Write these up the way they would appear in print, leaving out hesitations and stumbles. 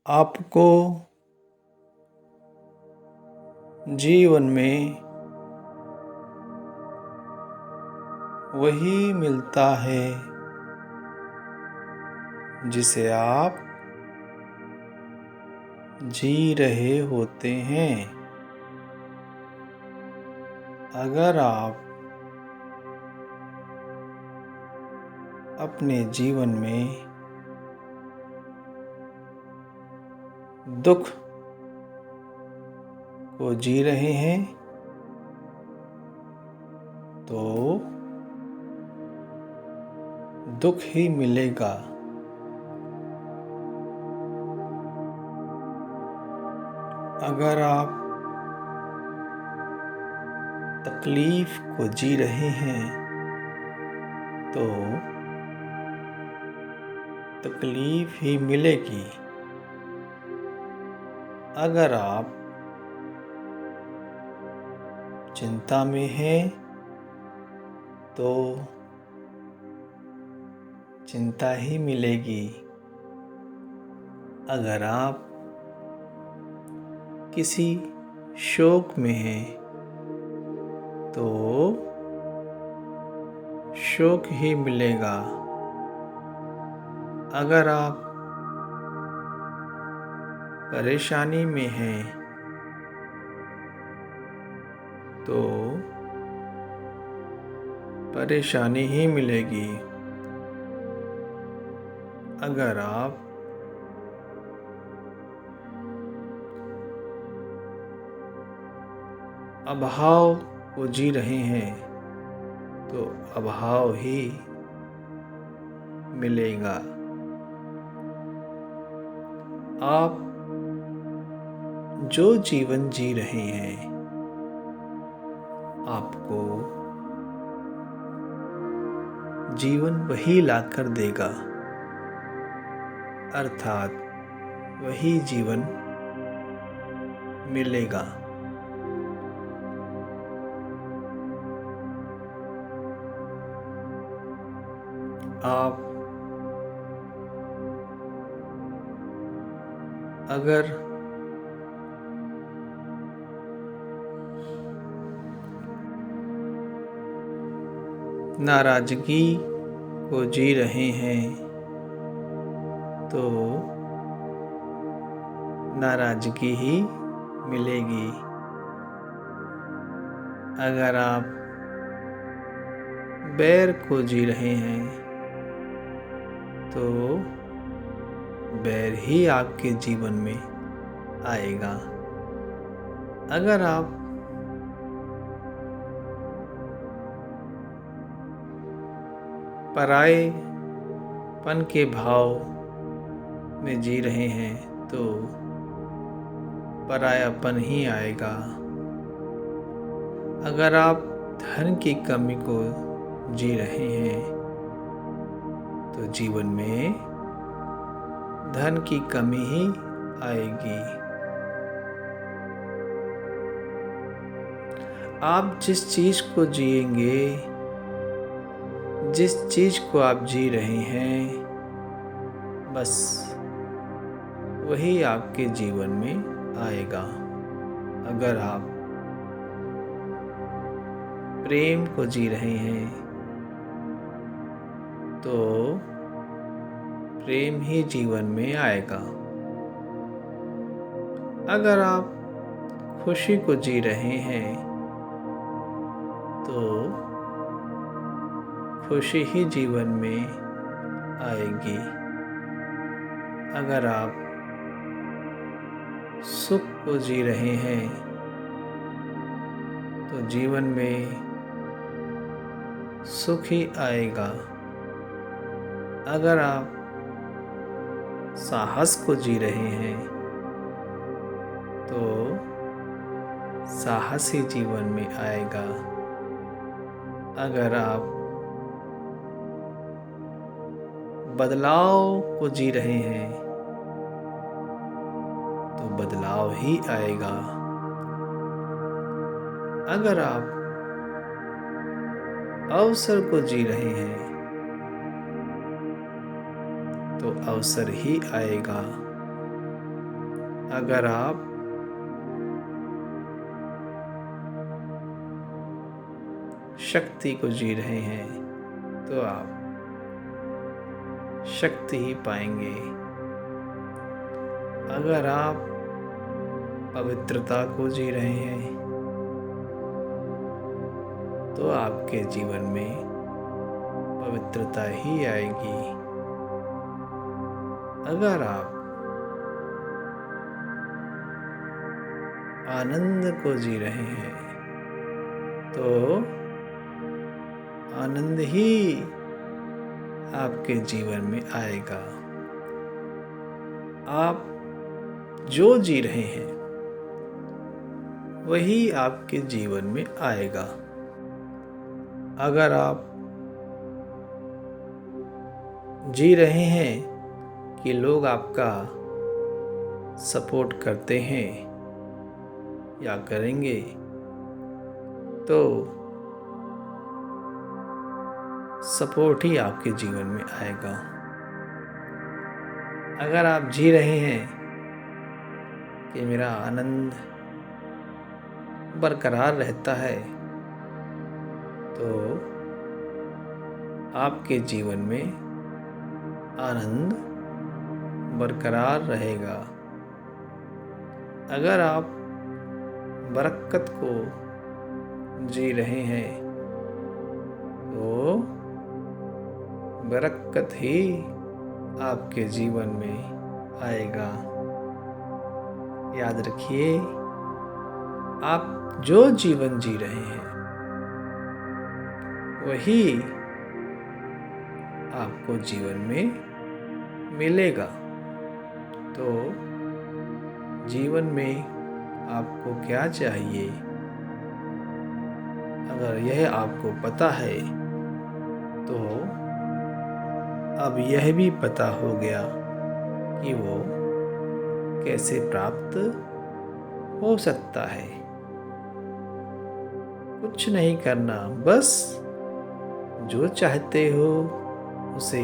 आपको जीवन में वही मिलता है जिसे आप जी रहे होते हैं। अगर आप अपने जीवन में दुख को जी रहे हैं तो दुख ही मिलेगा। अगर आप तकलीफ को जी रहे हैं तो तकलीफ ही मिलेगी। अगर आप चिंता में हैं तो चिंता ही मिलेगी। अगर आप किसी शोक में हैं तो शोक ही मिलेगा। अगर आप परेशानी में हैं तो परेशानी ही मिलेगी। अगर आप अभाव को जी रहे हैं तो अभाव ही मिलेगा। आप जो जीवन जी रहे हैं आपको जीवन वही लाकर देगा, अर्थात वही जीवन मिलेगा। आप अगर नाराजगी को जी रहे हैं तो नाराजगी ही मिलेगी। अगर आप बैर को जी रहे हैं तो बैर ही आपके जीवन में आएगा। अगर आप परायेपन के भाव में जी रहे हैं तो परायापन ही आएगा। अगर आप धन की कमी को जी रहे हैं तो जीवन में धन की कमी ही आएगी। आप जिस चीज को जिएंगे, जिस चीज को आप जी रहे हैं, बस वही आपके जीवन में आएगा। अगर आप प्रेम को जी रहे हैं तो प्रेम ही जीवन में आएगा। अगर आप खुशी को जी रहे हैं तो खुशी ही जीवन में आएगी। अगर आप सुख को जी रहे हैं तो जीवन में सुख ही आएगा। अगर आप साहस को जी रहे हैं तो साहस ही जीवन में आएगा। अगर आप बदलाव को जी रहे हैं तो बदलाव ही आएगा। अगर आप अवसर को जी रहे हैं तो अवसर ही आएगा। अगर आप शक्ति को जी रहे हैं तो आप शक्ति ही पाएंगे। अगर आप पवित्रता को जी रहे हैं तो आपके जीवन में पवित्रता ही आएगी। अगर आप आनंद को जी रहे हैं तो आनंद ही आपके जीवन में आएगा। आप जो जी रहे हैं वही आपके जीवन में आएगा। अगर आप जी रहे हैं कि लोग आपका सपोर्ट करते हैं या करेंगे तो सपोर्ट ही आपके जीवन में आएगा। अगर आप जी रहे हैं कि मेरा आनंद बरकरार रहता है तो आपके जीवन में आनंद बरकरार रहेगा। अगर आप बरकत को जी रहे हैं तो बरकत ही आपके जीवन में आएगा। याद रखिए, आप जो जीवन जी रहे हैं वही आपको जीवन में मिलेगा। तो जीवन में आपको क्या चाहिए, अगर यह आपको पता है तो अब यह भी पता हो गया कि वो कैसे प्राप्त हो सकता है। कुछ नहीं करना, बस जो चाहते हो उसे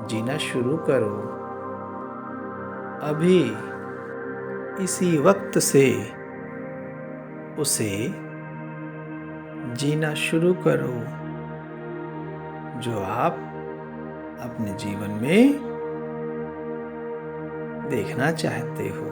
जीना शुरू करो। अभी इसी वक्त से उसे जीना शुरू करो जो आप अपने जीवन में देखना चाहते हो।